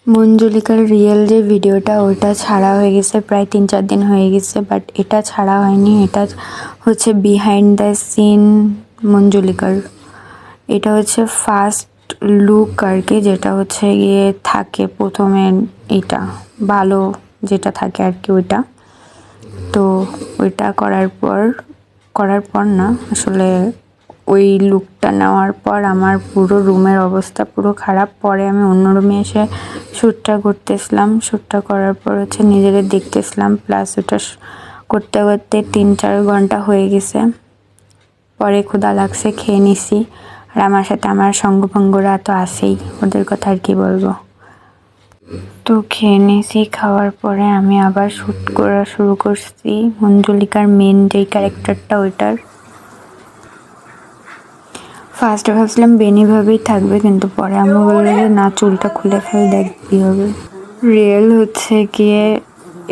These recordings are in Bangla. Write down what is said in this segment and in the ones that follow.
মঞ্জুলিকার রিয়েল যে ভিডিওটা ওটা ছাড়া হয়ে গেছে, প্রায় 3-4 দিন হয়ে গেছে, বাট এটা ছাড়া হয়নি। এটা হচ্ছে বিহাইন্ড দ্য সিন মঞ্জুলিকার। এটা হচ্ছে ফার্স্ট লুক আর কি, যেটা হচ্ছে গিয়ে থাকে প্রথমে, এটা ভালো যেটা থাকে আর কি ওইটা। তো ওইটা করার পর না আসলে ওই লুকটা নেওয়ার পর আমার পুরো রুমের অবস্থা পুরো খারাপ। পরে আমি অন্য রুমে এসে শ্যুটটা করতেছিলাম। শ্যুটটা করার পর হচ্ছে নিজেদের দেখতেছিলাম, প্লাস ওটা করতে করতে 3-4 ঘন্টা হয়ে গেছে। পরে ক্ষুধা লাগছে, খেয়ে নিছি। আর আমার সাথে আমার সঙ্গভঙ্গরা তো আছেই, ওদের কথা আর কি বলবো। তো খেয়ে নিয়েছি, খাওয়ার পরে আমি আবার শ্যুট করা শুরু করছি মঞ্জুলিকার মেন যেই ক্যারেক্টারটা ওইটার। ফার্স্টে ভাবছিলাম বেনি ভাবেই থাকবে, কিন্তু পরে আমি বললো যে না, চুলটা খুলে ফেল, দেখ কি হবে। রিয়েল হচ্ছে গিয়ে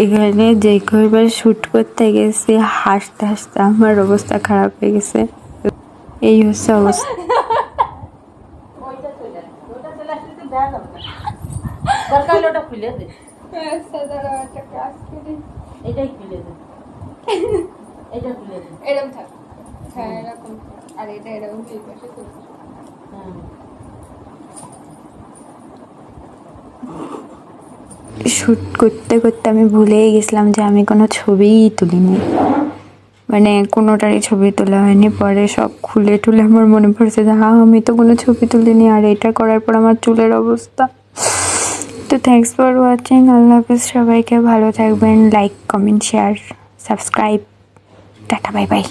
এখানে যে কয়বার শ্যুট করতে গেছি হাসতে হাসতে আমার অবস্থা খারাপ হয়ে গেছে। এই হচ্ছে অবস্থা। শ্যুট করতে করতে আমি ভুলেই গেছিলাম যে আমি কোনো ছবিই তুলিনি, মানে কোনোটারই ছবি তোলা হয়নি। পরে সব খুলে টুলে আমার মনে পড়ছে যে আমি তো কোনো ছবি তুলিনি। আর এটা করার পর আমার চুলের অবস্থা। তো থ্যাঙ্কস ফর ওয়াচিং। আল্লাহ হাফেজ সবাইকে, ভালো থাকবেন। Like, comment, share, subscribe. Tata, bye bye.